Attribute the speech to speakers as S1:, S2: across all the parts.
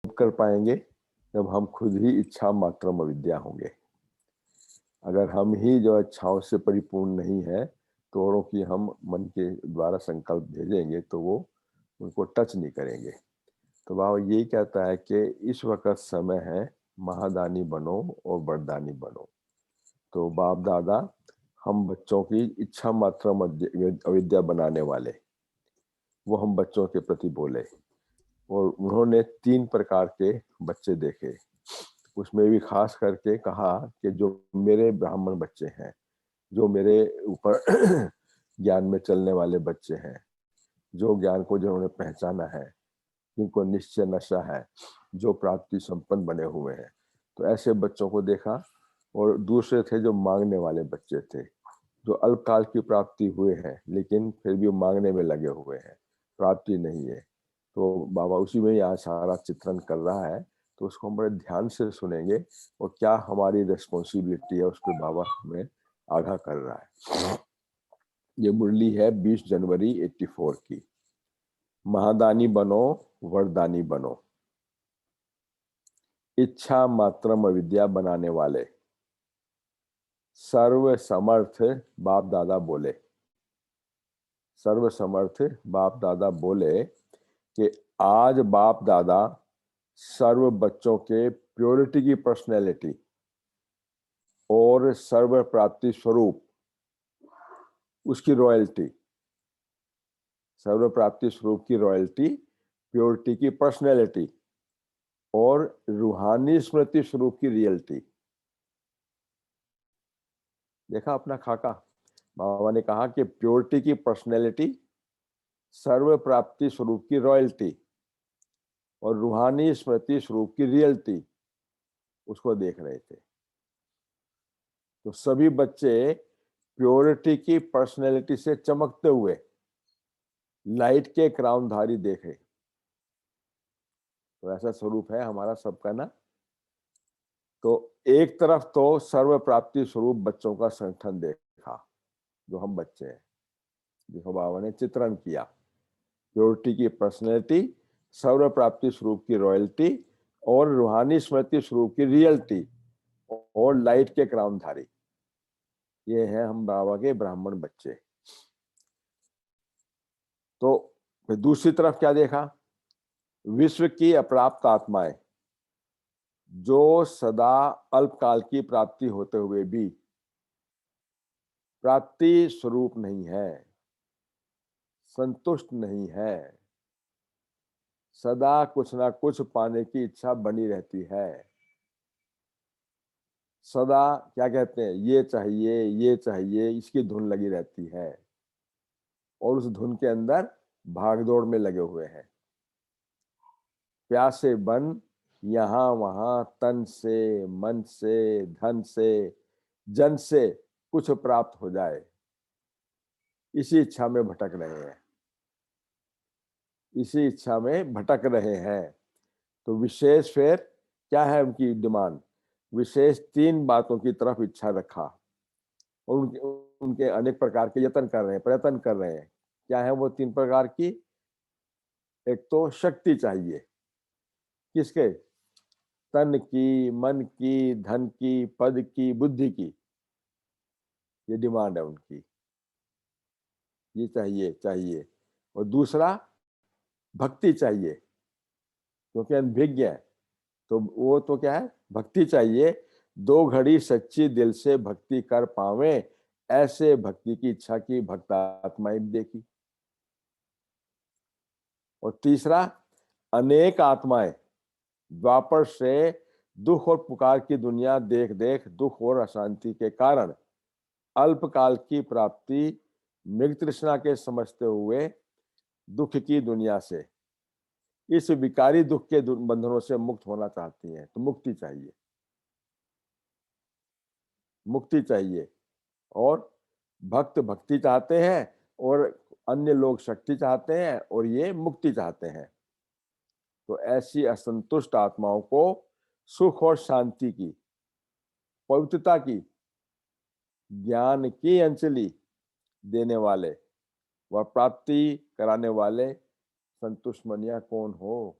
S1: कर पाएंगे जब हम खुद ही इच्छा मात्रम अविद्या होंगे। अगर हम ही जो इच्छाओं से परिपूर्ण नहीं है तो औरों की हम मन के द्वारा संकल्प भेजेंगे तो वो उनको टच नहीं करेंगे। तो बाबा यही कहता है कि इस वक्त समय है महादानी बनो और वरदानी बनो। तो बाप दादा हम बच्चों की इच्छा मात्रम अविद्या बनाने वाले, वो हम बच्चों के प्रति बोले। और उन्होंने 3 प्रकार के बच्चे देखे। उसमें भी खास करके कहा कि जो मेरे ब्राह्मण बच्चे हैं, जो मेरे ऊपर ज्ञान में चलने वाले बच्चे हैं, जो ज्ञान को जिन्होंने पहचाना है, जिनको निश्चय नशा है, जो प्राप्ति संपन्न बने हुए हैं, तो ऐसे बच्चों को देखा। और दूसरे थे जो मांगने वाले बच्चे थे, जो अल्पकाल की प्राप्ति हुए हैं लेकिन फिर भी मांगने में लगे हुए हैं, प्राप्ति नहीं है। तो बाबा उसी में यहाँ सारा चित्रण कर रहा है, तो उसको हम बड़े ध्यान से सुनेंगे और क्या हमारी रिस्पॉन्सिबिलिटी है उस पर बाबा हमें आगाह कर रहा है। ये मुरली है 20 जनवरी 84 की। महादानी बनो वरदानी बनो, इच्छा मात्रम अविद्या बनाने वाले सर्व समर्थ बाप दादा बोले। सर्व समर्थ बाप दादा बोले कि आज बाप दादा सर्व बच्चों के प्योरिटी की पर्सनैलिटी और सर्व प्राप्ति स्वरूप उसकी रॉयल्टी, सर्व प्राप्ति स्वरूप की रॉयल्टी, प्योरिटी की पर्सनैलिटी और रूहानी स्मृति स्वरूप की रियलिटी। देखा अपना खाका, बाबा ने कहा कि प्योरिटी की पर्सनैलिटी, सर्व प्राप्ति स्वरूप की रॉयल्टी और रूहानी स्मृति स्वरूप की रियलिटी, उसको देख रहे थे। तो सभी बच्चे प्योरिटी की पर्सनैलिटी से चमकते हुए लाइट के क्राउनधारी देखे। तो ऐसा स्वरूप है हमारा सबका ना। तो एक तरफ तो सर्व प्राप्ति स्वरूप बच्चों का संगठन देखा, जो हम बच्चे हैं, जिसको बाबा ने चित्रण किया। प्योरिटी की पर्सनैलिटी, सर्व प्राप्ति स्वरूप की रॉयल्टी और रूहानी स्मृति स्वरूप की रियलिटी और लाइट के क्राउनधारी, ये है हम बाबा के ब्राह्मण बच्चे। तो दूसरी तरफ क्या देखा? विश्व की अप्राप्त आत्माएं, जो सदा अल्पकाल की प्राप्ति होते हुए भी प्राप्ति स्वरूप नहीं है, संतुष्ट नहीं है, सदा कुछ ना कुछ पाने की इच्छा बनी रहती है। सदा क्या कहते हैं, ये चाहिए ये चाहिए, इसकी धुन लगी रहती है और उस धुन के अंदर भागदौड़ में लगे हुए हैं। प्यासे बन यहां वहां, तन से, मन से, धन से, जन से कुछ प्राप्त हो जाए, इसी इच्छा में भटक रहे हैं, इसी इच्छा में भटक रहे हैं। तो विशेष फिर क्या है उनकी डिमांड? विशेष 3 बातों की तरफ इच्छा रखा और उनके अनेक प्रकार के यत्न कर रहे हैं, प्रयत्न कर रहे हैं। क्या है वो 3 प्रकार की? एक तो शक्ति चाहिए, किसके? तन की, मन की, धन की, पद की, बुद्धि की, ये डिमांड है उनकी, ये चाहिए चाहिए। और दूसरा भक्ति चाहिए, क्योंकि अनभिज्ञ है, तो वो तो क्या है, भक्ति चाहिए। 2 घड़ी सच्ची दिल से भक्ति कर पावे, ऐसे भक्ति की इच्छा की भक्त आत्माएं देखी। और तीसरा, अनेक आत्माएं द्वापर से दुख और पुकार की दुनिया देख देख दुख और अशांति के कारण अल्पकाल की प्राप्ति मृग तृष्णा के समझते हुए दुख की दुनिया से, इस विकारी दुख के बंधनों से मुक्त होना चाहती हैं। तो मुक्ति चाहिए, मुक्ति चाहिए। और भक्त भक्ति चाहते हैं और अन्य लोग शक्ति चाहते हैं और ये मुक्ति चाहते हैं। तो ऐसी असंतुष्ट आत्माओं को सुख और शांति की, पवित्रता की, ज्ञान की अंजलि देने वाले व प्राप्ति कराने वाले संतुष्ट मनिया कौन हो?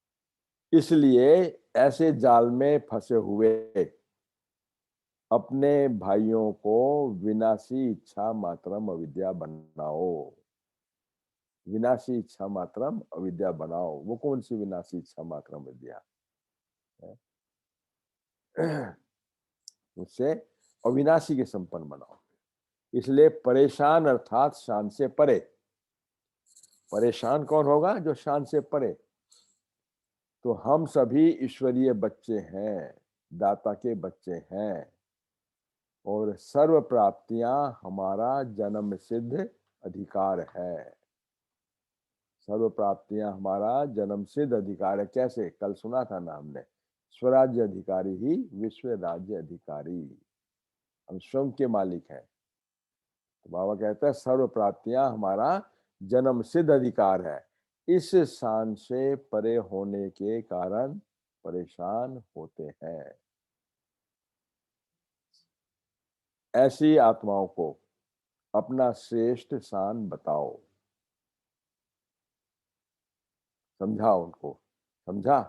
S1: इसलिए ऐसे जाल में फंसे हुए अपने भाइयों को विनाशी इच्छा मात्रम अविद्या बनाओ। विनाशी इच्छा मात्रम अविद्या बनाओ। वो कौन सी विनाशी इच्छा मात्रम विद्या है? उससे अविनाशी के संपन्न बनाओ। इसलिए परेशान अर्थात शान से परे। परेशान कौन होगा? जो शान से परे। तो हम सभी ईश्वरीय बच्चे हैं, दाता के बच्चे हैं, और सर्व प्राप्तियां हमारा जन्म सिद्ध अधिकार है। सर्व प्राप्तियां हमारा जन्म सिद्ध अधिकार है। कैसे? कल सुना था ना हमने, स्वराज्य अधिकारी ही विश्व राज्य अधिकारी। हम स्वयं के मालिक हैं। तो बाबा कहते हैं सर्व प्राप्तियां हमारा जन्म सिद्ध अधिकार है। इस शान से परे होने के कारण परेशान होते हैं। ऐसी आत्माओं को अपना श्रेष्ठ शान बताओ। समझा उनको, समझा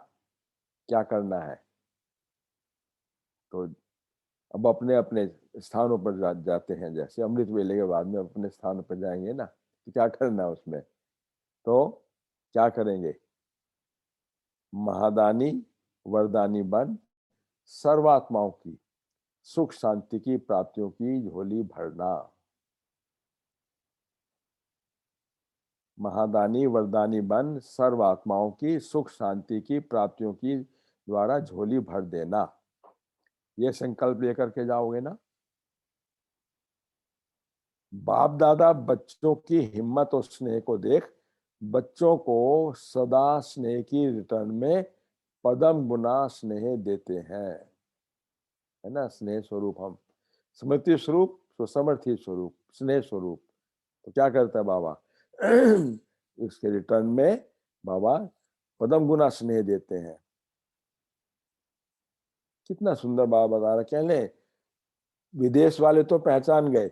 S1: क्या करना है। तो अब अपने अपने स्थानों पर जाते हैं। जैसे अमृत वेले के बाद में अपने स्थानों पर जाएंगे ना, तो क्या करना है उसमें? तो क्या करेंगे? महादानी वरदानी बन सर्वात्माओं की सुख शांति की प्राप्तियों की झोली भरना। महादानी वरदानी बन सर्वात्माओं की सुख शांति की प्राप्तियों की द्वारा झोली भर देना। ये संकल्प लेकर के जाओगे ना। बाप दादा बच्चों की हिम्मत और स्नेह को देख बच्चों को सदा स्नेह की रिटर्न में पदम गुना स्नेह देते हैं। है ना? स्नेह स्वरूप हम, स्मृति स्वरूप, सुसमर्थी स्वरूप, स्नेह स्वरूप। तो क्या करता है बाबा? इसके रिटर्न में बाबा पदम गुना स्नेह देते हैं। कितना सुंदर बाबा बता रहा। कहने विदेश वाले तो पहचान गए,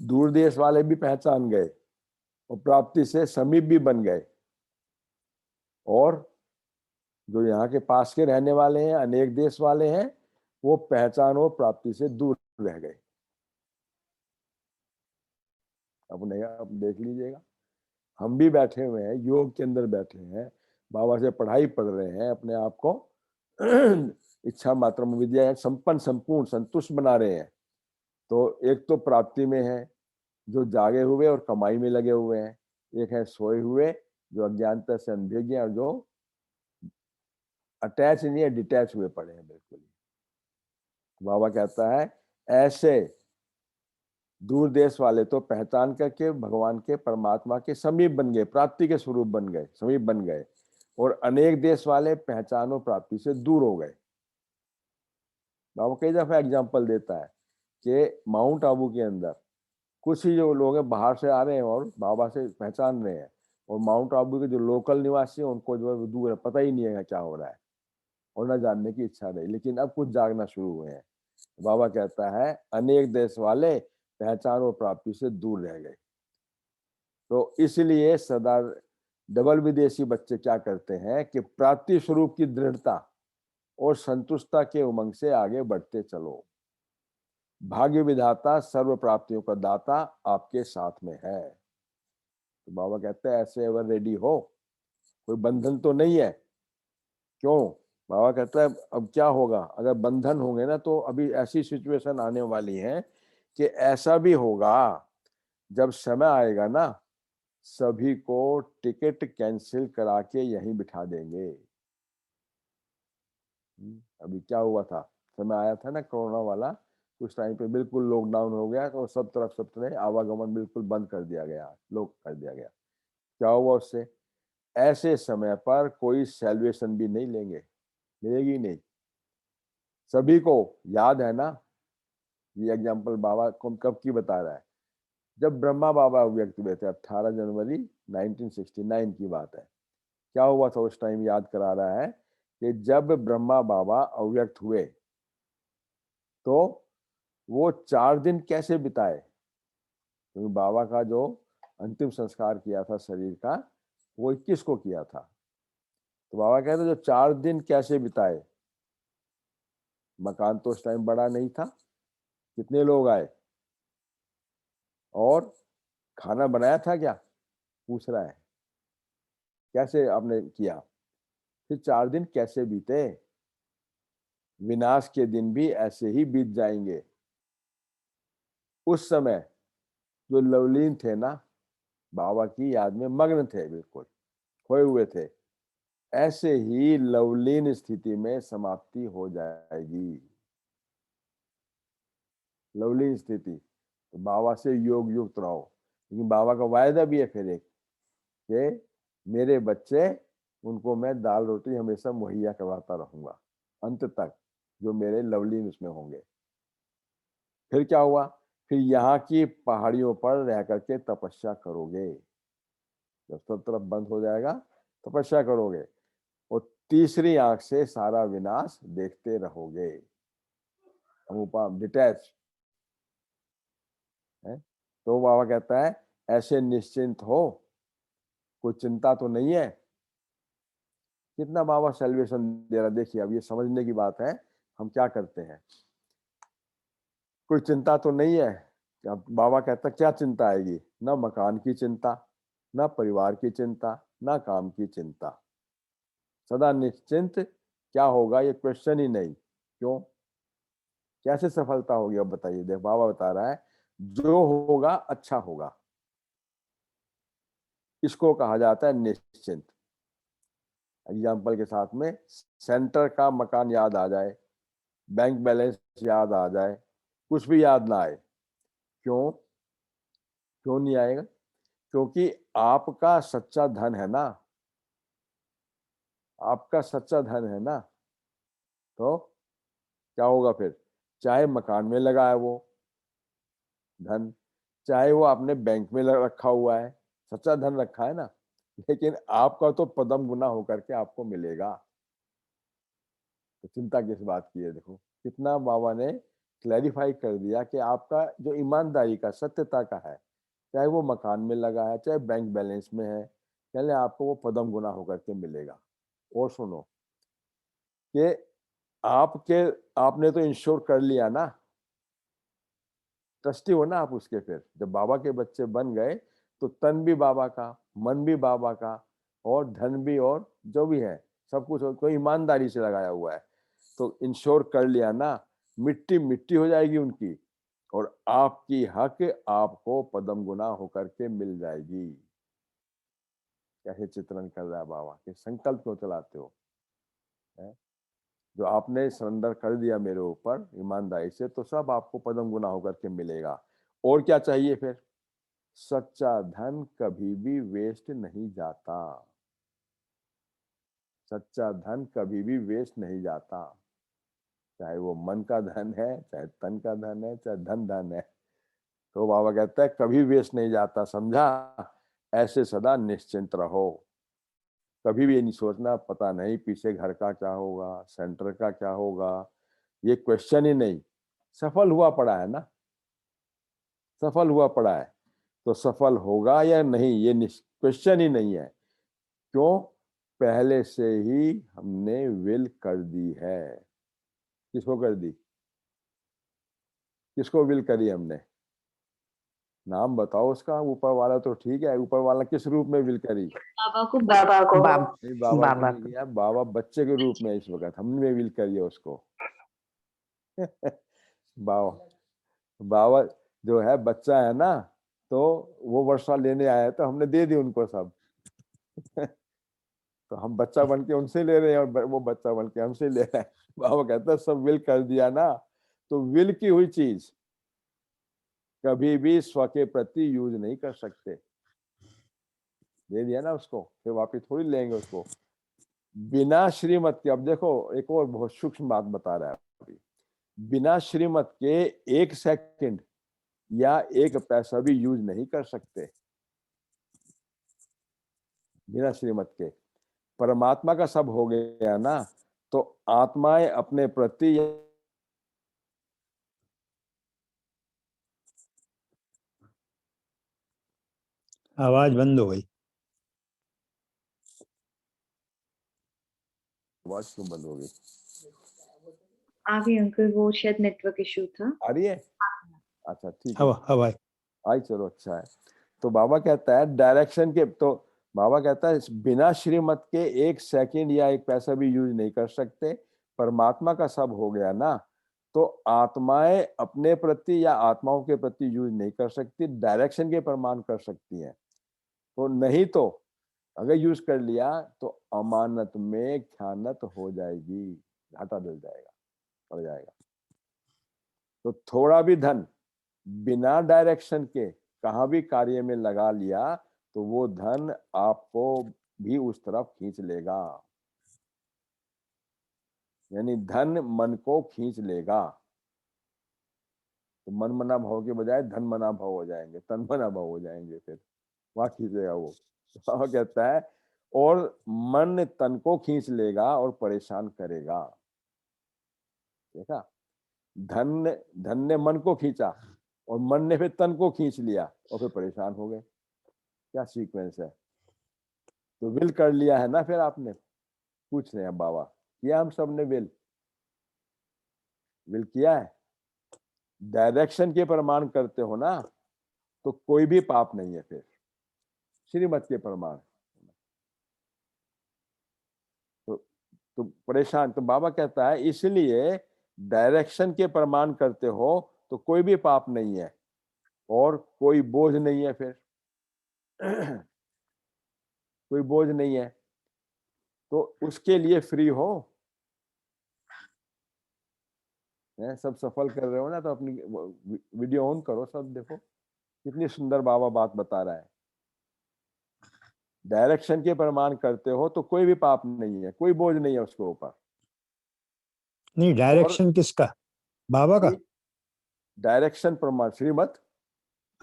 S1: दूर देश वाले भी पहचान गए, और प्राप्ति से समीप भी बन गए, और जो यहाँ के पास के रहने वाले हैं, अनेक देश वाले हैं, वो पहचान और प्राप्ति से दूर रह गए। अब देख लीजिएगा। हम भी बैठे हुए हैं, योग के अंदर बैठे हैं, बाबा से पढ़ाई पढ़ रहे हैं, अपने आप को इच्छा मात्र विद्या संपन्न संपूर्ण संतुष्ट बना रहे हैं। तो एक तो प्राप्ति में है जो जागे हुए और कमाई में लगे हुए हैं, एक है सोए हुए जो अज्ञानता से अनभिज्ञ और जो अटैच नहीं है, डिटैच हुए पड़े हैं बिल्कुल। बाबा कहता है ऐसे दूर देश वाले तो पहचान करके भगवान के परमात्मा के समीप बन गए, प्राप्ति के स्वरूप बन गए, समीप बन गए, और अनेक देश वाले पहचान और प्राप्ति से दूर हो गए। बाबा कई दफा एग्जाम्पल देता है कि माउंट आबू के अंदर कुछ ही जो लोग हैं बाहर से आ रहे हैं और बाबा से पहचान रहे हैं, और माउंट आबू के जो लोकल निवासी हैं उनको जो है दूर है, पता ही नहीं है क्या हो रहा है, और न जानने की इच्छा नहीं। लेकिन अब कुछ जागना शुरू हुए हैं। बाबा कहता है अनेक देश वाले पहचान और प्राप्ति से दूर रह गए। तो इसलिए सदा डबल विदेशी बच्चे क्या करते हैं कि प्राप्ति स्वरूप की दृढ़ता और संतुष्टता के उमंग से आगे बढ़ते चलो। भाग्य विधाता सर्व प्राप्तियों का दाता आपके साथ में है। तो बाबा कहते हैं ऐसे एवर रेडी हो, कोई बंधन तो नहीं है। क्यों? बाबा कहता है अब क्या होगा अगर बंधन होंगे ना, तो अभी ऐसी सिचुएशन आने वाली है कि ऐसा भी होगा, जब समय आएगा ना सभी को टिकट कैंसिल करा के यहीं बिठा देंगे। अभी क्या हुआ था, समय आया था ना कोरोना वाला, उस टाइम पे बिल्कुल लॉकडाउन हो गया, तो सब तरफ आवागमन बिल्कुल बंद कर दिया गया, लोक कर दिया गया। क्या हुआ उससे? ऐसे समय पर कोई सेल्वेशन भी नहीं लेंगे, मिलेगी नहीं। सभी को याद है ना, ये एग्जांपल बाबा कब की बता रहा है? जब ब्रह्मा बाबा व्यक्त हुए थे 18 जनवरी 1969 की बात है। क्या हुआ था उस टाइम? याद करा रहा है कि जब ब्रह्मा बाबा अव्यक्त हुए तो वो 4 दिन कैसे बिताए? क्योंकि बाबा का जो अंतिम संस्कार किया था शरीर का, वो 21 को किया था, तो बाबा कहते जो 4 दिन कैसे बिताए, मकान तो उस टाइम बड़ा नहीं था, कितने लोग आए और खाना बनाया था क्या, पूछ रहा है, कैसे आपने किया, फिर 4 दिन कैसे बीते, विनाश के दिन भी ऐसे ही बीत जाएंगे। उस समय जो लवलीन थे ना, बाबा की याद में मग्न थे, बिल्कुल खोए हुए थे, ऐसे ही लवलीन स्थिति में समाप्ति हो जाएगी। लवलीन स्थिति, तो बाबा से योग युक्त रहो। लेकिन बाबा का वायदा भी है फिर एक, कि मेरे बच्चे, उनको मैं दाल रोटी हमेशा मुहैया करवाता रहूंगा अंत तक, जो मेरे लवलीन उसमें होंगे। फिर क्या हुआ, फिर यहाँ की पहाड़ियों पर रह करके तपस्या करोगे, जब सब तरफ बंद हो जाएगा तपस्या करोगे, और तीसरी आंख से सारा विनाश देखते रहोगे, अनुपम डिटैच है। तो बाबा कहता है ऐसे निश्चिंत हो, कोई चिंता तो नहीं है। कितना बाबा सेल्वेशन दे रहा, देखिए अब ये समझने की बात है, हम क्या करते हैं, कोई चिंता तो नहीं है। अब बाबा कहता क्या चिंता आएगी, ना मकान की चिंता, ना परिवार की चिंता, ना काम की चिंता, सदा निश्चिंत। क्या होगा ये क्वेश्चन ही नहीं। क्यों, कैसे सफलता होगी, अब बताइए। देख बाबा बता रहा है जो होगा अच्छा होगा, इसको कहा जाता है निश्चिंत। एग्जाम्पल के साथ में, सेंटर का मकान याद आ जाए, बैंक बैलेंस याद आ जाए, कुछ भी याद ना आए, क्यों, क्यों नहीं आएगा, क्योंकि आपका सच्चा धन है ना, आपका सच्चा धन है ना। तो क्या होगा फिर, चाहे मकान में लगा है वो धन, चाहे वो आपने बैंक में रखा हुआ है, सच्चा धन रखा है ना, लेकिन आपका तो पदम गुना होकर के आपको मिलेगा। तो चिंता किस बात की है, देखो कितना बाबा ने क्लैरिफाई कर दिया कि आपका जो ईमानदारी का, सत्यता का है, चाहे वो मकान में लगा है, चाहे बैंक बैलेंस में है, पहले आपको वो पदम गुना होकर के मिलेगा। और सुनो कि आपके, आपने तो इंश्योर कर लिया ना, ट्रस्टी हो ना आप उसके। फिर जब बाबा के बच्चे बन गए तो तन भी बाबा का, मन भी बाबा का, और धन भी, और जो भी है सब कुछ कोई ईमानदारी से लगाया हुआ है, तो इंश्योर कर लिया ना, मिट्टी मिट्टी हो जाएगी उनकी, और आपकी हक आपको पदम गुना होकर के मिल जाएगी। कैसे चित्रण कर रहा है बाबा के, संकल्प क्यों चलाते हो है? जो आपने सरेंडर कर दिया मेरे ऊपर ईमानदारी से, तो सब आपको पदम गुना होकर के मिलेगा। और क्या चाहिए फिर, सच्चा धन कभी भी वेस्ट नहीं जाता, सच्चा धन कभी भी वेस्ट नहीं जाता, चाहे वो मन का धन है, चाहे तन का धन है, चाहे धन धन है। तो बाबा कहता है कभी वेस्ट नहीं जाता, समझा, ऐसे सदा निश्चिंत रहो। कभी भी ये नहीं सोचना पता नहीं पीछे घर का क्या होगा, सेंटर का क्या होगा, ये क्वेश्चन ही नहीं। सफल हुआ पड़ा है ना, सफल हुआ पड़ा है, तो सफल होगा या नहीं ये क्वेश्चन ही नहीं है। क्यों, पहले से ही हमने विल कर दी है। किसको कर दी, किसको विल करी हमने, नाम बताओ उसका। ऊपर वाला तो ठीक है, ऊपर वाला किस रूप में विल करी,
S2: बाबा को, बाबा को,
S1: नहीं बाबा को
S2: बाबा
S1: नहीं
S2: को।
S1: किया, बाबा बच्चे के रूप में इस वक्त हमने विल करी है उसको। बाबा, बाबा जो है बच्चा है ना, तो वो वर्षा लेने आया तो हमने दे दी उनको सब। तो हम बच्चा बन के उनसे ले रहे हैं, और वो बच्चा बन के हमसे ले रहे हैं। बाबा कहता है सब विल कर दिया ना, तो विल की हुई चीज कभी भी स्व के प्रति यूज नहीं कर सकते। दे दिया ना उसको, फिर वापिस थोड़ी लेंगे उसको बिना श्रीमत के। अब देखो एक और बहुत सूक्ष्म बात बता रहा है अभी, बिना श्रीमत के 1 सेकंड या 1 पैसा भी यूज नहीं कर सकते, बिना श्रीमत के। परमात्मा का सब हो गया ना, तो आत्माएं अपने प्रति,
S3: आवाज बंद हो गई।
S1: आवाज क्यों बंद हो गई?
S2: आ गई अंकल, वो शायद नेटवर्क इशू था।
S1: आ रही है? अच्छा ठीक है,
S3: हवा हवा
S1: आई चलो अच्छा है। तो बाबा कहता है डायरेक्शन के, तो बाबा कहता है बिना श्रीमत के 1 सेकंड या 1 पैसा भी यूज नहीं कर सकते। परमात्मा का सब हो गया ना, तो आत्माएं अपने प्रति या आत्माओं के प्रति यूज नहीं कर सकती, डायरेक्शन के प्रमाण कर सकती हैं। तो नहीं तो अगर यूज कर लिया तो अमानत में ख्यानत हो जाएगी, घाटा डल जाएगा, पड़ जाएगा। तो थोड़ा भी धन बिना डायरेक्शन के कहाँ भी कार्य में लगा लिया तो वो धन आपको भी उस तरफ खींच लेगा, यानी धन मन को खींच लेगा। तो मन मना भाव के बजाय धन मना भाव हो जाएंगे, तन मना भाव हो जाएंगे, फिर वहां खींचेगा वो। तो कहता है और मन तन को खींच लेगा और परेशान करेगा। देखा, धन धन ने मन को खींचा और मन ने फिर तन को खींच लिया और फिर परेशान हो गए। क्या सीक्वेंस है। तो विल कर लिया है ना, फिर आपने पूछ रहे हैं बाबा, किया हम सब ने विल किया है, डायरेक्शन के प्रमाण करते हो ना, तो कोई भी पाप नहीं है फिर, श्रीमत के प्रमाण। तो परेशान, तो बाबा कहता है इसलिए डायरेक्शन के प्रमाण करते हो तो कोई भी पाप नहीं है और कोई बोझ नहीं है फिर। कोई बोझ नहीं है, तो उसके लिए फ्री हो। सब सफल कर रहे हो ना, तो अपनी वीडियो ऑन करो, सब देखो कितनी सुंदर बाबा बात बता रहा है। डायरेक्शन के प्रमाण करते हो तो कोई भी पाप नहीं है, कोई बोझ नहीं है उसके ऊपर।
S3: नहीं, डायरेक्शन किसका? बाबा का?
S1: डायरेक्शन प्रमाण श्रीमत,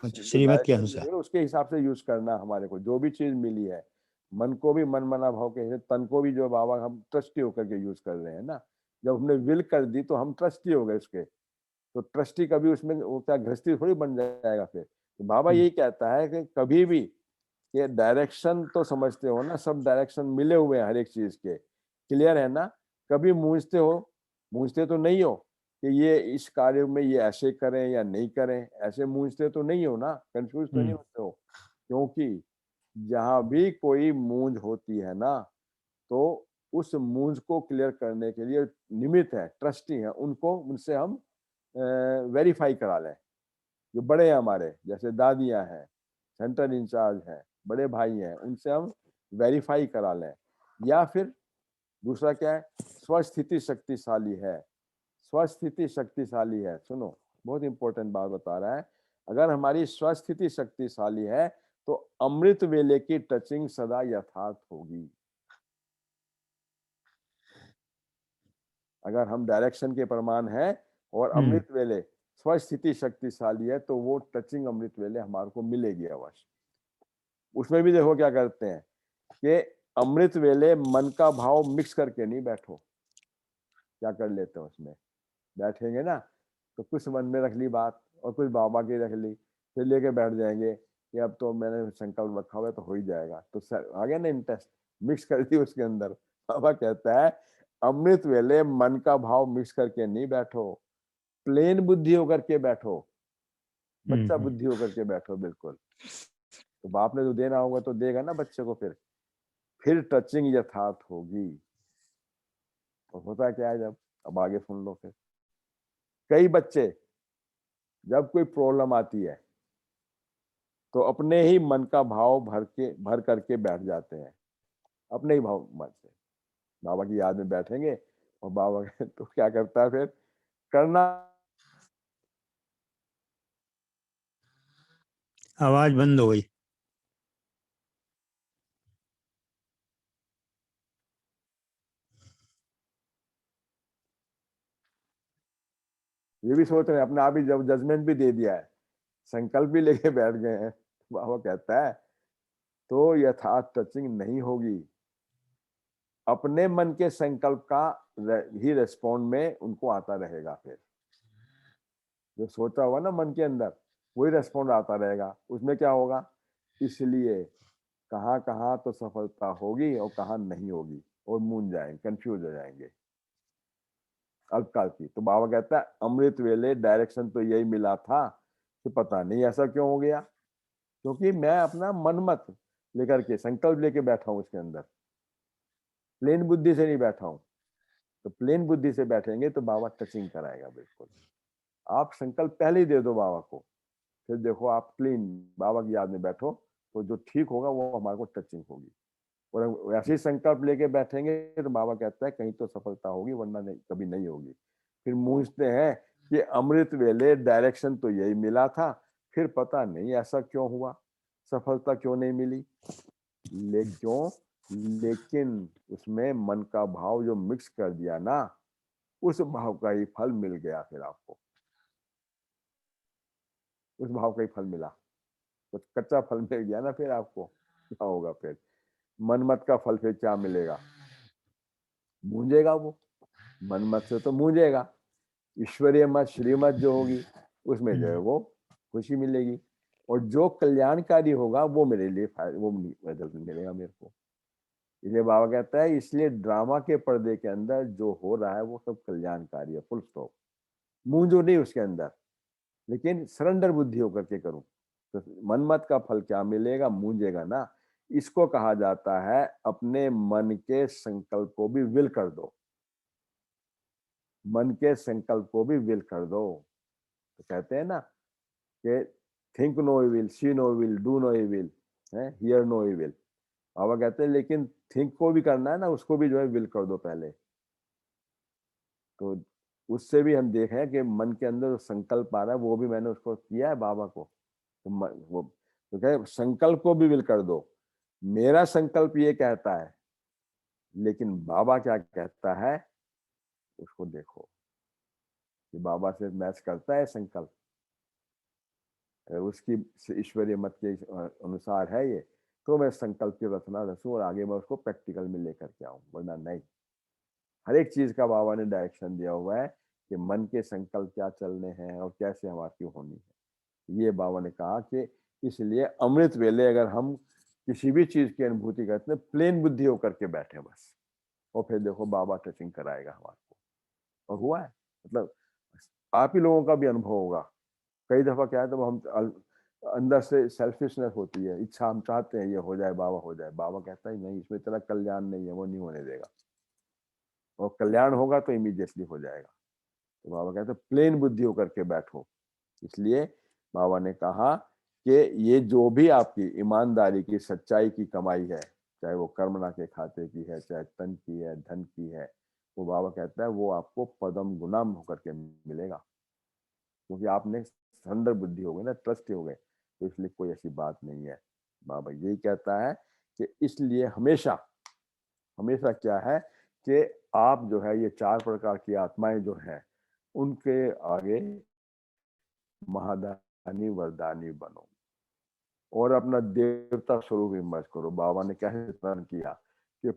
S3: अच्छा,
S1: जो
S3: श्रीमत के
S1: डायरेक्शन
S3: अनुसार।
S1: मिले उसके हिसाब से यूज करना। हमारे को जो भी चीज मिली है, मन को भी मन मना भाव के, तन को भी, जो बाबा हम ट्रस्टी होकर के यूज कर रहे हैं ना। जब हमने विल कर दी तो हम ट्रस्टी हो गए उसके। तो ट्रस्टी कभी उसमें वो क्या गृहस्थी थोड़ी बन जाएगा फिर। तो बाबा यही कहता है कि कभी भी ये डायरेक्शन तो समझते हो ना, सब डायरेक्शन मिले हुए हैं हर एक चीज के, क्लियर है ना। कभी मूंझते हो, मूंझते तो नहीं हो कि ये इस कार्य में ये ऐसे करें या नहीं करें, ऐसे मूंझते तो नहीं हो ना, कंफ्यूज तो नहीं होते हो। क्योंकि जहां भी कोई मूंझ होती है ना, तो उस मूंझ को क्लियर करने के लिए निमित्त है, ट्रस्टी है, उनको उनसे हम वेरीफाई करा लें। जो बड़े हैं हमारे, जैसे दादियां हैं, सेंटर इंचार्ज हैं, बड़े भाई हैं, उनसे हम वेरीफाई करा लें। या फिर दूसरा क्या है, स्वस्थिति शक्तिशाली है। स्वस्थिति शक्तिशाली है, सुनो बहुत इंपॉर्टेंट बात बता रहा है। अगर हमारी स्वस्थिति शक्तिशाली है तो अमृत वेले की टचिंग सदा यथार्थ होगी। अगर हम डायरेक्शन के प्रमाण है और अमृत वेले स्वस्थिति शक्तिशाली है, तो वो टचिंग अमृत वेले हमारे को मिलेगी अवश्य। उसमें भी देखो क्या करते हैं कि अमृत वेले मन का भाव मिक्स करके नहीं बैठो। क्या कर लेते हैं उसमें, बैठेंगे ना तो कुछ मन में रख ली बात और कुछ बाबा की रख ली, फिर लेके बैठ जाएंगे कि अब तो मैंने संकल्प रखा हुआ है तो हो ही जाएगा। तो सर आ गया ना इंटरेस्ट, मिक्स कर दी उसके अंदर। बाबा कहता है अमृत वेले मन का भाव मिक्स करके नहीं बैठो, प्लेन बुद्धि होकर के बैठो, बच्चा बुद्धि होकर के बैठो बिल्कुल। तो बाप ने जो देना होगा तो देगा ना बच्चे को, फिर टचिंग यथार्थ होगी। तो होता क्या है, जब अब आगे सुन लो, फिर कई बच्चे जब कोई प्रॉब्लम आती है तो अपने ही मन का भाव भर करके बैठ जाते हैं, अपने ही भाव मन से बाबा की याद में बैठेंगे। और बाबा तो क्या करता है फिर, करना।
S3: आवाज बंद हो गई।
S1: ये भी सोच रहे हैं अपने आप ही, जब जजमेंट भी दे दिया है, संकल्प भी लेके बैठ गए हैं, बाबा कहता है तो यथार्थ टचिंग नहीं होगी। अपने मन के संकल्प का ही रेस्पॉन्ड में उनको आता रहेगा। फिर जो सोचा हुआ ना मन के अंदर, वही रेस्पॉन्ड आता रहेगा। उसमें क्या होगा, इसलिए कहाँ कहाँ तो सफलता होगी और कहाँ नहीं होगी। और मूंझ जाएंगे, कंफ्यूज हो जाएंगे अल्पकाल की। तो बाबा कहता है अमृत वेले डायरेक्शन तो यही मिला था कि पता नहीं ऐसा क्यों हो गया, क्योंकि मैं अपना मन मत लेकर के संकल्प लेके बैठा हूं उसके अंदर, प्लेन बुद्धि से नहीं बैठा हूं। तो प्लेन बुद्धि से बैठेंगे तो बाबा टचिंग कराएगा बिल्कुल। आप संकल्प पहले ही दे दो बाबा को, फिर देखो आप क्लीन बाबा की याद में बैठो तो जो ठीक होगा वो हमारे को टचिंग होगी। और ऐसे ही संकल्प लेके बैठेंगे तो बाबा कहता है कहीं तो सफलता होगी, वरना नहीं, कभी नहीं होगी। फिर मूझते हैं कि अमृत वेले डायरेक्शन तो यही मिला था, फिर पता नहीं ऐसा क्यों हुआ, सफलता क्यों नहीं मिली। लेकिन उसमें मन का भाव जो मिक्स कर दिया ना, उस भाव का ही फल मिल गया। फिर आपको उस भाव का ही फल मिला, कुछ कच्चा फल मिल गया ना, फिर आपको क्या होगा? फिर मनमत का फल फिर क्या मिलेगा? मूंझेगा वो, मनमत से तो मूंझेगा। ईश्वरीय मत श्रीमत जो होगी उसमें जो है वो खुशी मिलेगी, और जो कल्याणकारी होगा वो मेरे लिए वो रिजल्ट मिलेगा मेरे को। इसलिए बाबा कहता है इसलिए ड्रामा के पर्दे के अंदर जो हो रहा है वो सब कल्याणकारी है, फुल स्टॉप। मूंझो नहीं उसके अंदर, लेकिन सरेंडर बुद्धि होकर के करूं तो मनमत का फल क्या मिलेगा? मूंझेगा ना। इसको कहा जाता है अपने मन के संकल्प को भी विल कर दो, मन के संकल्प को भी विल कर दो। तो कहते हैं ना कि think no evil, see no evil, do no evil, hear no evil. बाबा कहते हैं लेकिन थिंक को भी करना है ना, उसको भी जो है विल कर दो पहले। तो उससे भी हम देख रहे हैं कि मन के अंदर जो संकल्प आ रहा है वो भी मैंने उसको किया है बाबा को। तो वो तो कहे संकल्प को भी विल कर दो। मेरा संकल्प ये कहता है, लेकिन बाबा क्या कहता है उसको देखो कि बाबा से मैच करता है संकल्प, उसकी ईश्वरीय मत के अनुसार है ये, तो मैं संकल्प की रचना रचूं और आगे मैं उसको प्रैक्टिकल में लेकर के आऊं, वरना नहीं। हर एक चीज का बाबा ने डायरेक्शन दिया हुआ है कि मन के संकल्प क्या चलने हैं और कैसे हमारी होनी है। ये बाबा ने कहा कि इसलिए अमृत वेले अगर हम किसी भी चीज की अनुभूति करते हैं, प्लेन बुद्धि होकर के बैठे बस, और फिर देखो बाबा टचिंग कराएगा हमारे को। और हुआ है, मतलब आप ही लोगों का भी अनुभव होगा। कई दफा क्या है, तो हम अंदर से सेल्फिशनेस होती है, इच्छा हम चाहते हैं ये हो जाए, बाबा हो जाए। बाबा कहता है नहीं, इसमें इतना कल्याण नहीं है, वो नहीं होने देगा, और कल्याण होगा तो इमीडिएटली हो जाएगा। तो बाबा कहते हैं प्लेन बुद्धि होकर के बैठो। इसलिए बाबा ने कहा कि ये जो भी आपकी ईमानदारी की सच्चाई की कमाई है, चाहे वो कर्मणा के खाते की है, चाहे तन की है, धन की है, वो बाबा कहता है वो आपको पदम गुणाम होकर के मिलेगा, क्योंकि आपने सरेंडर बुद्धि हो गई ना, ट्रस्ट हो गए। तो इसलिए कोई ऐसी बात नहीं है। बाबा यही कहता है कि इसलिए हमेशा हमेशा क्या है कि आप जो है ये 4 प्रकार की आत्माएं जो हैं उनके आगे महादानी वरदानी बनो और अपना देवता स्वरूप इमर्ज करो। बाबा ने क्या चित्रण किया कि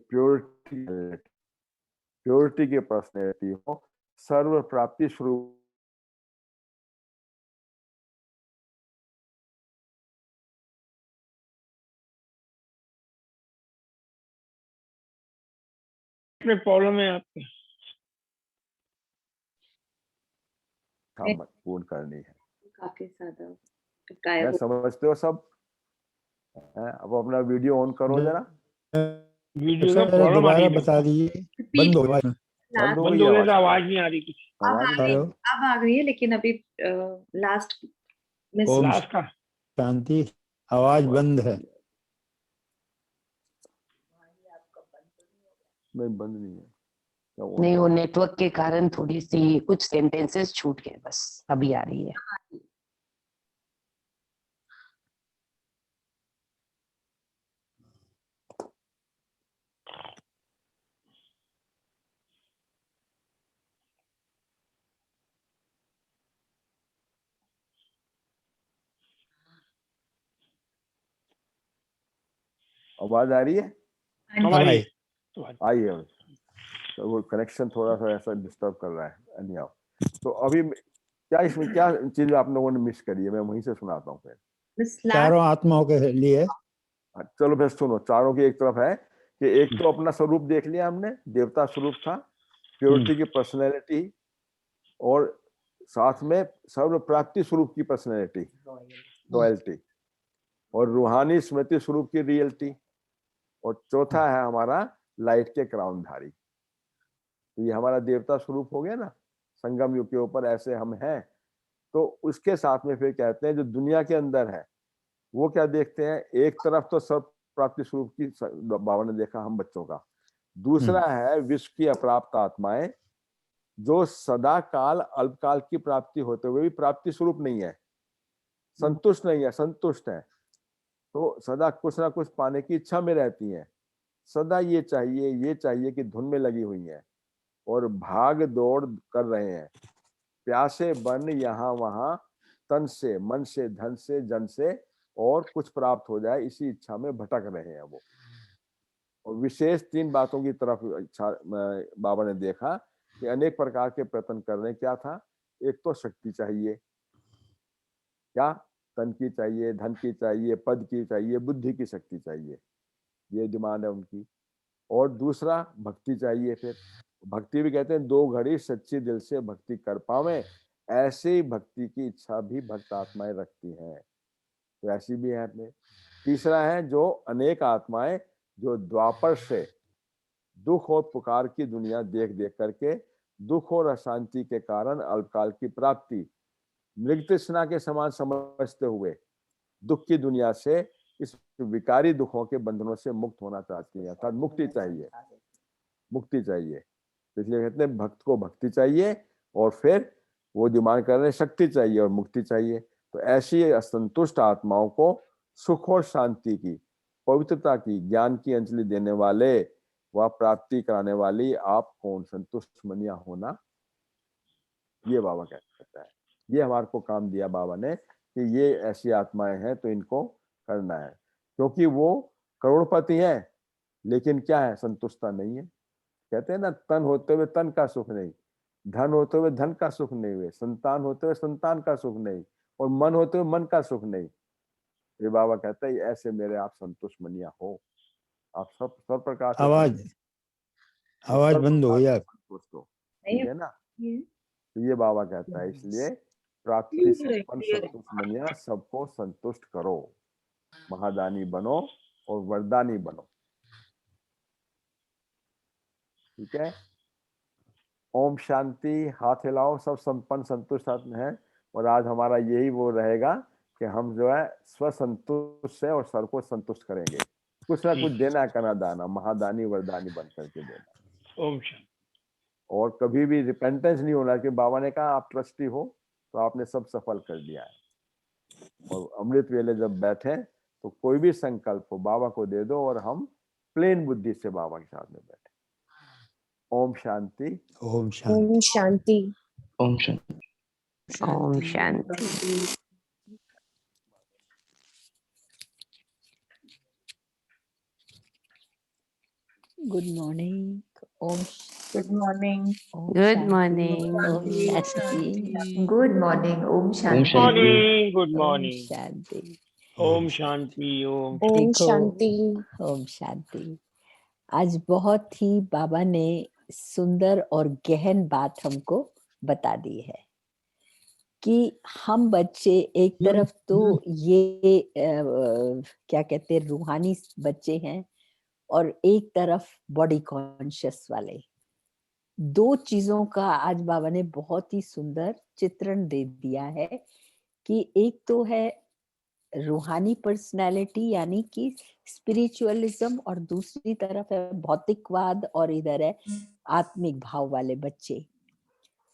S1: प्योरिटी की पर्सनैलिटी हो, सर्व प्राप्ति स्वरूप
S4: में प्रॉब्लम है आपके।
S1: पूर्ण करनी है।
S2: काफी ज्यादा
S1: मैं
S2: गायब हो।
S1: समझते हो सब? अब अपना वीडियो ऑन करो जरा।
S4: वीडियो में
S3: सर
S4: प्रॉब्लम आ
S3: दोबारा
S4: रही है,
S3: बता दीजिए,
S2: Repeat
S3: बंद हो गया।
S1: बंद हो
S4: बंद
S1: गई
S4: हो गया तो
S1: आवाज?
S4: आवाज नहीं आ रही कुछ।
S2: अब आ
S1: आवाज
S2: गई,
S3: हेलो,
S2: अब आ गई है, लेकिन अभी लास्ट मिस
S3: ओम
S4: लास्ट का
S3: शांति, आवाज बंद है।
S1: नहीं, बंद नहीं है। क्या हुआ?
S5: नहीं, वो नेटवर्क के कारण थोड़ी सी कुछ सेंटेंसेस छूट गए, बस अभी आ रही है।
S1: आवाज आ रही है?
S4: हमारी
S3: आई।
S1: आई है। तो वो कनेक्शन थोड़ा सा ऐसा डिस्टर्ब कर रहा है। anyhow, तो अभी क्या इसमें क्या चीज आप लोगों ने मिस करी है, मैं वहीं से सुनाता हूँ फिर।
S2: मिस लास्ट
S3: चारों आत्माओं के लिए
S1: चलो फिर सुनो। चारों की एक तरफ है कि एक तो अपना स्वरूप देख लिया हमने, देवता स्वरूप था, प्योरिटी की पर्सनैलिटी, और साथ में सर्व प्राप्ति स्वरूप की पर्सनैलिटी, रॉयल्टी, और रूहानी स्मृति स्वरूप की रियलिटी, और चौथा है हमारा लाइट के क्राउन धारी। तो ये हमारा देवता स्वरूप हो गया ना, संगम युग के ऊपर ऐसे हम हैं। तो उसके साथ में फिर कहते हैं जो दुनिया के अंदर है वो क्या देखते हैं, एक तरफ तो सर्व प्राप्ति स्वरूप की बाबा ने देखा हम बच्चों का, दूसरा है विश्व की अप्राप्त आत्माएं जो सदा काल अल्पकाल की प्राप्ति होते हुए भी प्राप्ति स्वरूप नहीं है, संतुष्ट नहीं है, संतुष्ट है, तो सदा कुछ ना कुछ पाने की इच्छा में रहती हैं, सदा ये चाहिए कि धुन में लगी हुई हैं और भाग दौड़ कर रहे हैं, प्यासे बन यहाँ वहां, तन से, मन से, धन से, जन से, और कुछ प्राप्त हो जाए इसी इच्छा में भटक रहे हैं वो। और विशेष 3 बातों की तरफ इच्छा बाबा ने देखा कि अनेक प्रकार के प्रयत्न कर रहे हैं। क्या था, एक तो शक्ति चाहिए, क्या, तन की चाहिए, धन की चाहिए, पद की चाहिए, बुद्धि की शक्ति चाहिए, ये डिमांड है उनकी। और दूसरा भक्ति चाहिए। फिर भक्ति भी कहते हैं 2 घड़ी सच्ची दिल से भक्ति कर पावे, ऐसे भक्ति की इच्छा भी भक्त आत्माएं रखती हैं, तो ऐसी भी है अपने। तीसरा है जो अनेक आत्माएं जो द्वापर से दुख और पुकार की दुनिया देख देख करके दुख और अशांति के कारण अल्पकाल की प्राप्ति मृग तृष्णा के समान समझते हुए दुख की दुनिया से, इस विकारी दुखों के बंधनों से मुक्त होना चाहती है, अर्थात मुक्ति चाहिए, मुक्ति चाहिए। इसलिए कहते हैं भक्त को भक्ति चाहिए और फिर वो डिमांड कर रहे हैं शक्ति चाहिए और मुक्ति चाहिए। तो ऐसी असंतुष्ट आत्माओं को सुख और शांति की, पवित्रता की, ज्ञान की अंजलि देने वाले व प्राप्ति कराने वाली आप कौन संतुष्ट मनिया होना, ये बाबा कहता है। ये हमारे को काम दिया बाबा ने कि ये ऐसी आत्माएं हैं तो इनको करना है, क्योंकि वो करोड़पति हैं लेकिन क्या है, संतुष्टता नहीं है। कहते हैं ना, तन होते हुए तन का सुख नहीं, धन होते हुए धन का सुख नहीं हुए, संतान होते हुए संतान का सुख नहीं, और मन होते हुए मन का सुख नहीं। ये बाबा कहता है ऐसे मेरे आप संतुष्ट मनिया हो, आप सब प्रकार से
S3: आवाज बंद हो गया।
S1: ठीक है ना, तो ये बाबा कहता है। इसलिए प्राप्ति से संतुष्ट मनिया, सबको संतुष्ट करो, महादानी बनो और वरदानी बनो। ठीक है, ओम शांति। हाथ हिलाओ, सब संपन्न संतुष्ट आत्मा है। और आज हमारा यही वो रहेगा कि हम जो है स्वसंतुष्ट है और सर को संतुष्ट करेंगे, कुछ ना कुछ देना करना दाना, महादानी वरदानी बन करके देना।
S4: ओम शांति।
S1: और कभी भी रिपेंटेंस नहीं होना कि बाबा ने कहा आप ट्रस्टी हो तो आपने सब सफल कर दिया है। और अमृत वेले जब बैठे तो कोई भी संकल्प हो बाबा को दे दो और हम प्लेन बुद्धि से बाबा के साथ में बैठे। Om Shanti.
S3: Om Shanti.
S6: Om Shanti.
S4: Om Shanti.
S5: Om Shanti.
S6: Good morning. Om
S2: good morning.
S5: Good morning.
S6: Om Shanti.
S2: Good morning. Om
S4: Om
S2: Shanti.
S4: Shanti. Good
S6: Om
S4: morning.
S6: Shanti.
S4: Om Shanti. Om
S6: Om
S7: Om
S6: देखो,
S7: शांति।
S6: ओम शांति। आज बहुत ही बाबा ने सुंदर और गहन बात हमको बता दी है कि हम बच्चे एक तरफ तो ये क्या कहते हैं रूहानी बच्चे हैं और एक तरफ बॉडी कॉन्शियस वाले। 2 चीजों का आज बाबा ने बहुत ही सुंदर चित्रण दे दिया है कि एक तो है रूहानी पर्सनालिटी यानी कि स्पिरिचुअलिज्म और दूसरी तरफ है भौतिकवाद और इधर है आत्मिक भाव वाले बच्चे।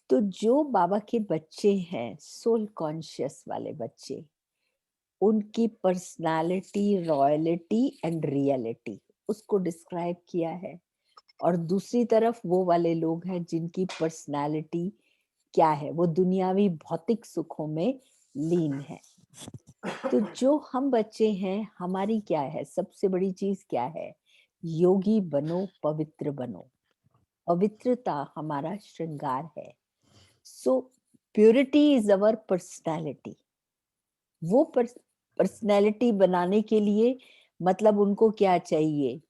S6: तो जो बाबा के बच्चे हैं सोल कॉन्शियस वाले बच्चे, उनकी पर्सनालिटी, रॉयलिटी एंड रियलिटी उसको डिस्क्राइब किया है। और दूसरी तरफ वो वाले लोग हैं जिनकी पर्सनालिटी क्या है, वो दुनियावी भौतिक सुखों में लीन है। तो जो हम बच्चे हैं हमारी क्या है, सबसे बड़ी चीज क्या है, योगी बनो, पवित्र बनो। पवित्रता हमारा श्रृंगार है। सो प्योरिटी इज अवर पर्सनैलिटी। वो पर्सनैलिटी बनाने के लिए मतलब उनको क्या चाहिए,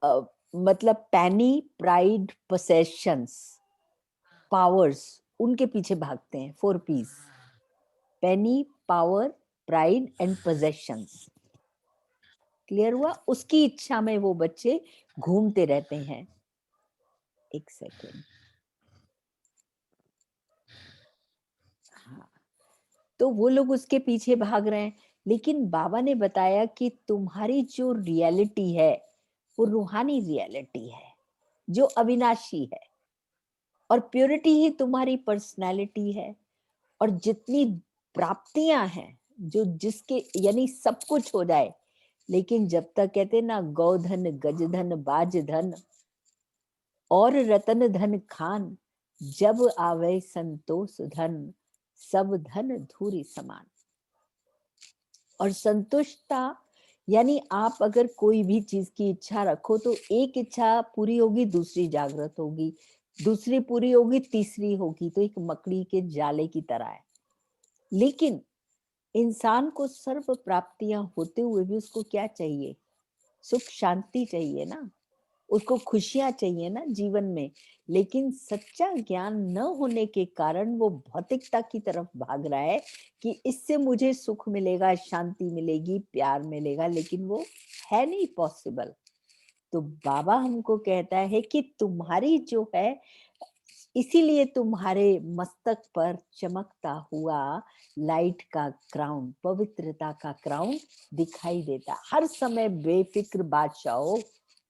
S6: मतलब पैनी, प्राइड, पोसेशंस, पावर्स, उनके पीछे भागते हैं। 4 P's, पैनी, पावर, प्राइड एंड पोसेशंस। क्लियर हुआ? उसकी इच्छा में वो बच्चे घूमते रहते हैं। एक सेकेंड। हाँ, तो वो लोग उसके पीछे भाग रहे हैं, लेकिन बाबा ने बताया कि तुम्हारी जो रियलिटी है वो रूहानी रियलिटी है जो अविनाशी है, और प्योरिटी ही तुम्हारी पर्सनालिटी है। और जितनी प्राप्तियां हैं, जो जिसके यानी सब कुछ हो जाए, लेकिन जब तक कहते ना गौधन, गजधन, बाजधन और रतन धन खान, जब आवे संतोष धन, सब धन धूरी समान। और संतुष्टता यानी आप अगर कोई भी चीज की इच्छा रखो तो एक इच्छा पूरी होगी, दूसरी जागृत होगी, दूसरी पूरी होगी, तीसरी होगी, तो एक मकड़ी के जाले की तरह है। लेकिन इंसान को सर्व प्राप्तियां होते हुए भी उसको क्या चाहिए? सुख शांति चाहिए ना, उसको खुशियां चाहिए ना जीवन में। लेकिन सच्चा ज्ञान न होने के कारण वो भौतिकता की तरफ भाग रहा है कि इससे मुझे सुख मिलेगा, शांति मिलेगी, प्यार मिलेगा, लेकिन वो है नहीं पॉसिबल। तो बाबा हमको कहता है कि तुम्हारी जो है, इसीलिए तुम्हारे मस्तक पर चमकता हुआ लाइट का क्राउन, पवित्रता का क्राउन दिखाई देता। हर समय बेफिक्र बादशाह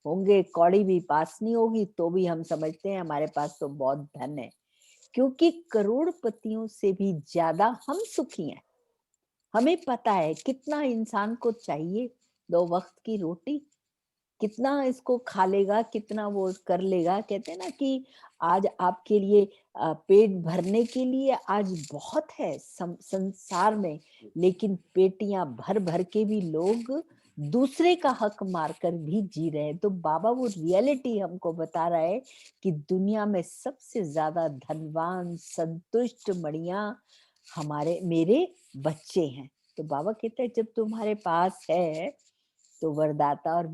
S6: होंगे, कौड़ी भी पास नहीं होगी तो भी हम समझते हैं हमारे पास तो बहुत धन है, क्योंकि करोड़पतियों से भी ज्यादा हम सुखी हैं। हमें पता है कितना इंसान को चाहिए, 2 वक्त की रोटी, कितना इसको खा लेगा, कितना वो कर लेगा। कहते हैं ना कि आज आपके लिए पेट भरने के लिए आज बहुत है संसार में, लेकिन पेटियां भर भर के भी लोग दूसरे का हक मारकर भी जी रहे हैं। तो बाबा वो रियलिटी हमको बता रहा है कि दुनिया में सबसे ज्यादा धनवान, संतुष्ट मणिया हमारे मेरे बच्चे हैं। तो बाबा कहते हैं जब तुम्हारे पास है तो वरदाता और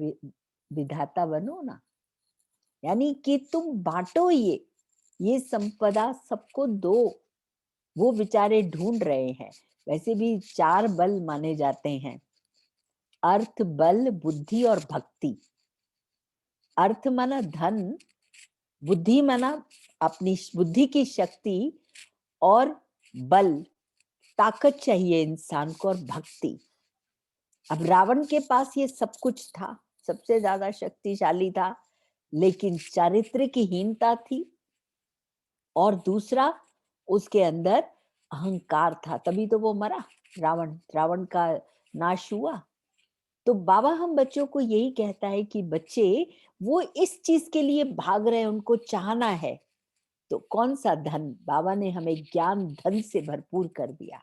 S6: विधाता बनो ना, यानी कि तुम बांटो, ये संपदा सबको दो। वो बेचारे ढूंढ रहे हैं। वैसे भी 4 बल माने जाते हैं, अर्थ, बल, बुद्धि और भक्ति। अर्थ माना धन, बुद्धि माना अपनी बुद्धि की शक्ति, और बल ताकत चाहिए इंसान को, और भक्ति। अब रावण के पास ये सब कुछ था, सबसे ज्यादा शक्तिशाली था, लेकिन चारित्रिक हीनता थी, और दूसरा उसके अंदर अहंकार था, तभी तो वो मरा। रावण का नाश हुआ। तो बाबा हम बच्चों को यही कहता है कि बच्चे वो इस चीज के लिए भाग रहे हैं, उनको चाहना है। तो कौन सा धन? बाबा ने हमें ज्ञान धन से भरपूर कर दिया,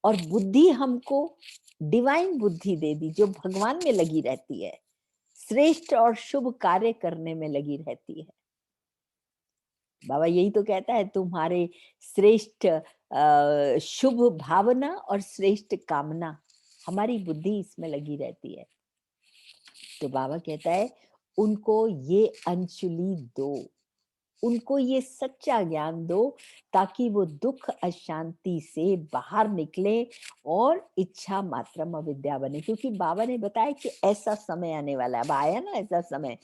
S6: और बुद्धि हमको डिवाइन बुद्धि दे दी जो भगवान में लगी रहती है, श्रेष्ठ और शुभ कार्य करने में लगी रहती है। बाबा यही तो कहता है तुम्हारे श्रेष्ठ शुभ भावना और श्रेष्ठ कामना, हमारी बुद्धि इसमें लगी रहती है। तो बाबा कहता है उनको ये अंशुली दो, उनको ये सच्चा ज्ञान दो, ताकि वो दुख अशांति से बाहर निकले और इच्छा मात्रम अविद्या बने। क्योंकि बाबा ने बताया कि ऐसा समय आने वाला है। अब आया ना ऐसा समय।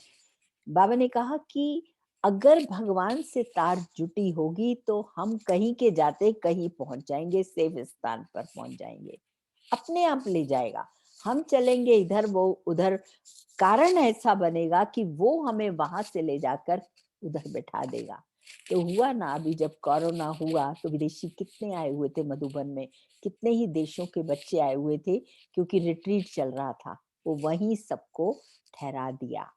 S6: बाबा ने कहा कि अगर भगवान से तार जुटी होगी तो हम कहीं के जाते कहीं पहुंच जाएंगे, सेफ स्थान पर पहुंच जाएंगे, अपने आप ले जाएगा। हम चलेंगे इधर, वो उधर, कारण ऐसा बनेगा कि वो हमें वहां से ले जाकर उधर बैठा देगा। तो हुआ ना, अभी जब कोरोना हुआ तो विदेशी कितने आए हुए थे मधुबन में, कितने ही देशों के बच्चे आए हुए थे, क्योंकि रिट्रीट चल रहा था, वो वहीं सबको ठहरा दिया।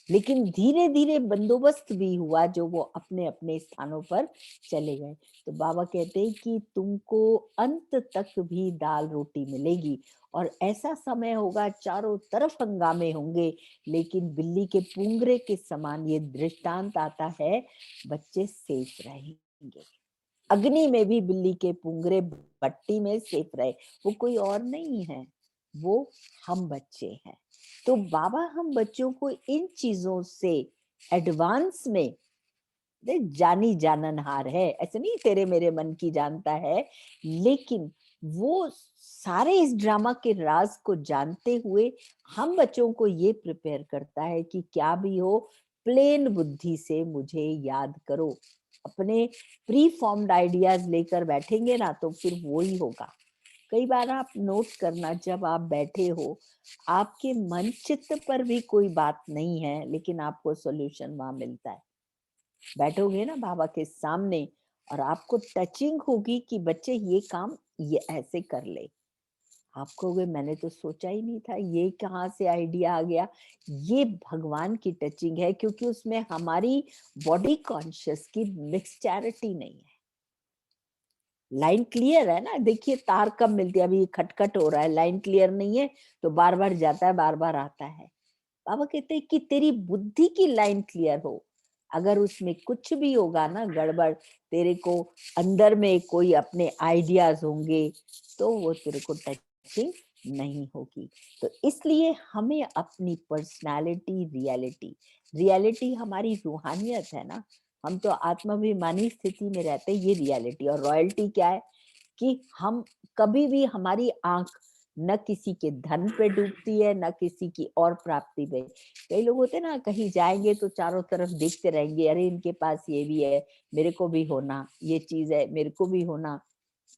S6: लेकिन धीरे धीरे बंदोबस्त भी हुआ, जो वो अपने अपने स्थानों पर चले गए। तो बाबा कहते हैं कि तुमको अंत तक भी दाल रोटी मिलेगी, और ऐसा समय होगा चारों तरफ हंगामे होंगे, लेकिन बिल्ली के पुंगरे के समान ये दृष्टांत आता है, बच्चे सेफ रहेंगे। अग्नि में भी बिल्ली के पुंगरे, भट्टी में सेफ रहे, वो कोई और नहीं है, वो हम बच्चे हैं। तो बाबा हम बच्चों को इन चीजों से एडवांस में, जानी जाननहार है, ऐसे नहीं तेरे मेरे मन की जानता है, लेकिन वो सारे इस ड्रामा के राज को जानते हुए हम बच्चों को ये प्रिपेयर करता है कि क्या भी हो प्लेन बुद्धि से मुझे याद करो। अपने प्री फॉर्म्ड आइडियाज लेकर बैठेंगे ना तो फिर वो ही होगा। कई बार आप नोट करना, जब आप बैठे हो आपके मन चित्त पर भी कोई बात नहीं है, लेकिन आपको सॉल्यूशन वहां मिलता है। बैठोगे ना बाबा के सामने और आपको टचिंग होगी कि बच्चे ये काम ये ऐसे कर ले, आप कहोगे मैंने तो सोचा ही नहीं था, ये कहाँ से आइडिया आ गया। ये भगवान की टचिंग है, क्योंकि उसमें हमारी बॉडी कॉन्शियस की मिक्सचैरिटी नहीं है। लाइन क्लियर है ना, देखिए तार कब मिलती है, अभी ये खटखट हो रहा है, लाइन क्लियर नहीं है तो बार बार जाता है, बार बार आता है। बाबा कहते हैं कि तेरी बुद्धि की लाइन क्लियर हो, अगर उसमें कुछ भी होगा ना गड़बड़, तेरे को अंदर में कोई अपने आइडियाज होंगे तो वो तेरे को टचिंग नहीं होगी। तो इसलिए हमें अपनी पर्सनालिटी, रियलिटी हमारी रूहानियत है ना, हम तो आत्माभिमानी स्थिति में रहते हैं, ये रियलिटी। और रॉयल्टी क्या है कि हम कभी भी, हमारी आंख न किसी के धन पे डूबती है न किसी की और प्राप्ति पे। कई लोग होते ना, कहीं जाएंगे तो चारों तरफ देखते रहेंगे, अरे इनके पास ये भी है, मेरे को भी होना, ये चीज है मेरे को भी होना,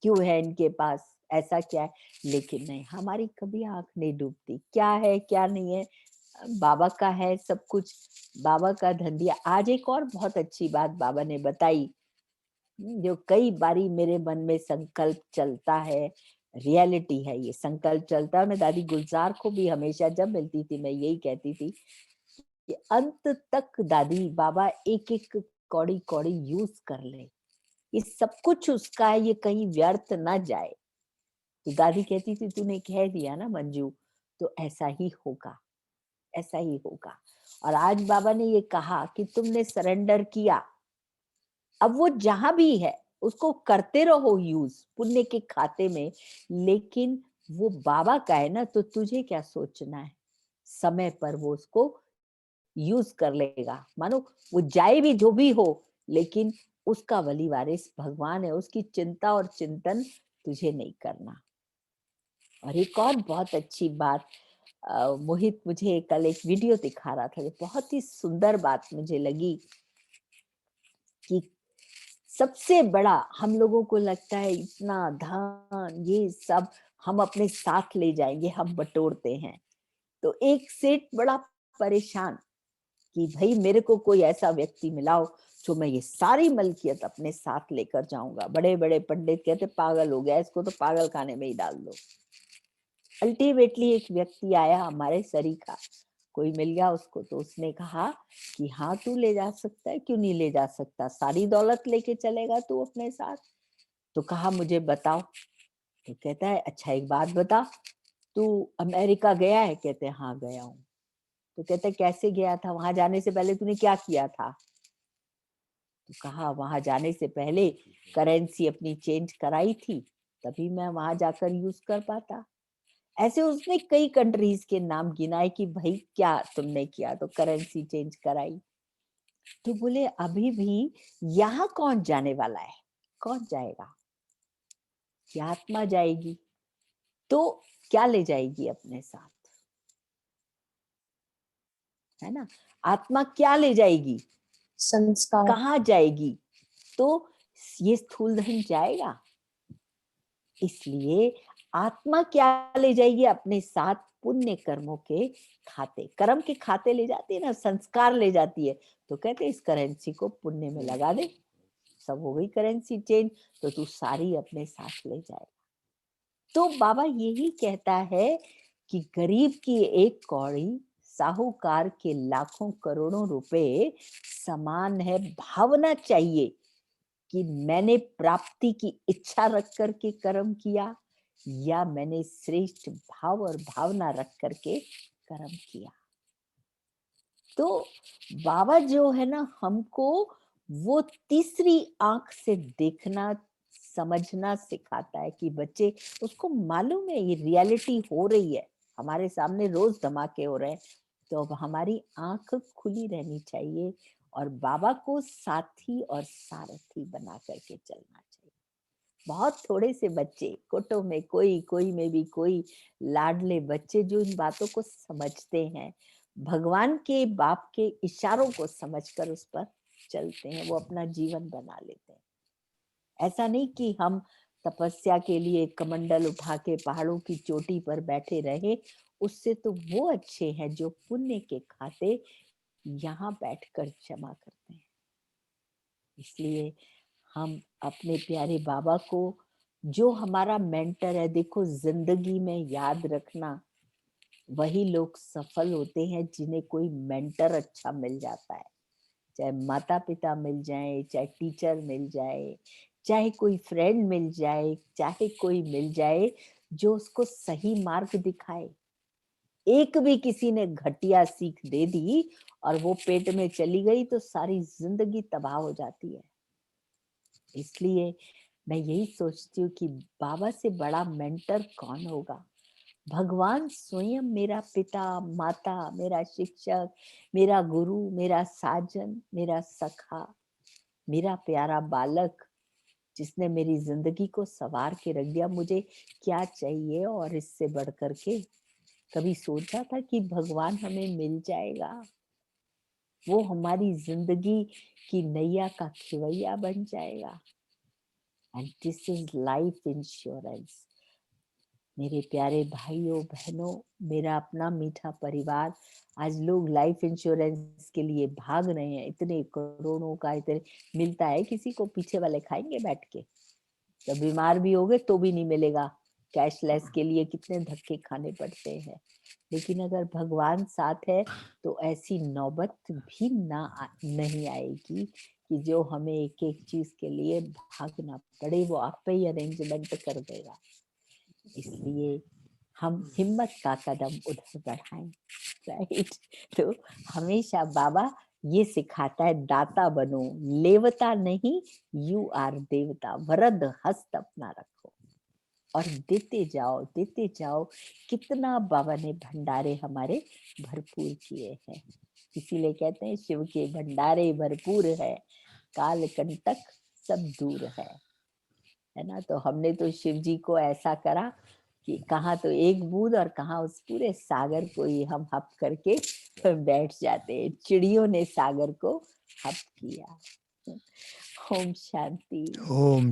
S6: क्यों है इनके पास, ऐसा क्या है। लेकिन नहीं, हमारी कभी आंख नहीं डूबती, क्या है क्या नहीं है, बाबा का है सब कुछ, बाबा का धन दिया। आज एक और बहुत अच्छी बात बाबा ने बताई, जो कई बारी मेरे मन में संकल्प चलता है, रियलिटी है ये संकल्प चलता है। मैं दादी गुलजार को भी हमेशा जब मिलती थी मैं यही कहती थी कि अंत तक दादी बाबा एक एक कौड़ी कौड़ी यूज कर ले, ये सब कुछ उसका है, ये कहीं व्यर्थ ना जाए। तो दादी कहती थी तूने कह दिया ना मंजू, तो ऐसा ही होगा, ऐसा ही होगा। और आज बाबा ने ये कहा कि तुमने सरेंडर किया, अब वो जहां भी है उसको करते रहो यूज पुण्य के खाते में, लेकिन वो बाबा का है ना, तो तुझे क्या सोचना है, समय पर वो उसको यूज कर लेगा। मानो वो जाए भी जो भी हो, लेकिन उसका वली वारिस भगवान है, उसकी चिंता और चिंतन तुझे नहीं करना। और एक और बहुत अच्छी बात, मोहित मुझे कल एक वीडियो दिखा रहा था, बहुत ही सुंदर बात मुझे लगी कि सबसे बड़ा, हम लोगों को लगता है इतना धन ये सब हम अपने साथ ले जाएंगे, हम बटोरते हैं। तो एक सेठ बड़ा परेशान कि भाई मेरे को कोई ऐसा व्यक्ति मिलाओ जो मैं ये सारी मलकियत अपने साथ लेकर जाऊंगा। बड़े बड़े पंडित कहते पागल हो गया, इसको तो पागल खाने में ही डाल दो। अल्टीमेटली एक व्यक्ति आया हमारे सरीखा, कोई मिल गया उसको, तो उसने कहा कि हाँ तू ले जा सकता है, क्यों नहीं ले जा सकता, सारी दौलत लेके चलेगा तू अपने साथ। तो कहा मुझे बताओ। तो कहता है अच्छा एक बात बता, तू अमेरिका गया है? कहते हैं हाँ गया हूँ। तो कहते कैसे गया था, वहां जाने से पहले तूने क्या किया था? तो कहा वहां जाने से पहले करेंसी अपनी चेंज कराई थी, तभी मैं वहां जाकर यूज कर पाता। ऐसे उसने कई कंट्रीज के नाम गिनाए कि भाई क्या तुमने किया, तो करेंसी चेंज कराई। तो बोले अभी भी यहाँ कौन जाने वाला है, कौन जाएगा? ये आत्मा जाएगी, तो क्या ले जाएगी अपने साथ, है ना? आत्मा क्या ले जाएगी,
S7: संस्कार।
S6: कहाँ जाएगी? तो ये स्थूल धन जाएगा। इसलिए आत्मा क्या ले जाएगी अपने साथ? पुण्य कर्मों के खाते, कर्म के खाते ले जाती है ना, संस्कार ले जाती है। तो कहते इस करेंसी को पुण्य में लगा दे, सब हो गई करेंसी चेंज, तो तू सारी अपने साथ ले जाएगा। तो बाबा यही कहता है कि गरीब की एक कौड़ी साहूकार के लाखों करोड़ों रुपए समान है। भावना चाहिए कि मैंने प्राप्ति की इच्छा रख करके कर्म किया, या मैंने श्रेष्ठ भाव और भावना रख करके कर्म किया। तो बाबा जो है ना, हमको वो तीसरी आंख से देखना समझना सिखाता है कि बच्चे, उसको मालूम है ये रियलिटी हो रही है, हमारे सामने रोज धमाके हो रहे हैं, तो अब हमारी आंख खुली रहनी चाहिए और बाबा को साथी और सारथी बना करके चलना चाहिए। बहुत थोड़े से बच्चे, कुटुंब में कोई में भी कोई लाडले बच्चे जो इन बातों को समझते हैं, भगवान के बाप के इशारों को समझकर उस पर चलते हैं, वो अपना जीवन बना लेते हैं। ऐसा नहीं कि हम तपस्या के लिए कमंडल उठा के पहाड़ों की चोटी पर बैठे रहे, उससे तो वो अच्छे हैं जो पुण्य के खाते यहाँ बैठकर जमा करते हैं। इसलिए हम अपने प्यारे बाबा को, जो हमारा मेंटर है, देखो जिंदगी में याद रखना, वही लोग सफल होते हैं जिन्हें कोई मेंटर अच्छा मिल जाता है। चाहे माता पिता मिल जाए, चाहे टीचर मिल जाए, चाहे कोई फ्रेंड मिल जाए, चाहे कोई मिल जाए जो उसको सही मार्ग दिखाए। एक भी किसी ने घटिया सीख दे दी और वो पेट में चली गई तो सारी जिंदगी तबाह हो जाती है। इसलिए मैं यही सोचती हूँ कि बाबा से बड़ा मेंटर कौन होगा। भगवान स्वयं मेरा पिता, माता, मेरा शिक्षक, मेरा गुरु, मेरा साजन, मेरा सखा, मेरा प्यारा बालक, जिसने मेरी जिंदगी को संवार के रख दिया। मुझे क्या चाहिए और इससे बढ़कर के? कभी सोचा था कि भगवान हमें मिल जाएगा? वो हमारी जिंदगी की नैया का खिवैया बन जाएगा। And this is life insurance. मेरे प्यारे भाइयों बहनों, मेरा अपना मीठा परिवार, आज लोग लाइफ इंश्योरेंस के लिए भाग रहे हैं। इतने करोड़ों का इतने मिलता है, किसी को पीछे वाले खाएंगे बैठ के? जब बीमार भी हो गए तो भी नहीं मिलेगा। कैशलेस के लिए कितने धक्के खाने पड़ते हैं। लेकिन अगर भगवान साथ है तो ऐसी नौबत भी नहीं आएगी कि जो हमें एक एक चीज के लिए भागना पड़े। वो आप पे ही अरेंजमेंट कर देगा। इसलिए हम हिम्मत का कदम उधर बढ़ाएं, राइट? तो हमेशा बाबा ये सिखाता है, दाता बनो, लेवता नहीं, यू आर देवता। वरद हस्त अपना रखो और देते जाओ, देते जाओ। कितना बाबा ने भंडारे हमारे भरपूर किए हैं। इसीलिए कहते हैं शिव के भंडारे भरपूर है, काल कंटक सब दूर है ना? तो हमने तो शिव जी को ऐसा करा कि कहाँ तो एक बूंद और कहाँ उस पूरे सागर को ही हम हप करके बैठ जाते हैं। चिड़ियों ने सागर को हप किया। ओम शांति।
S3: ओम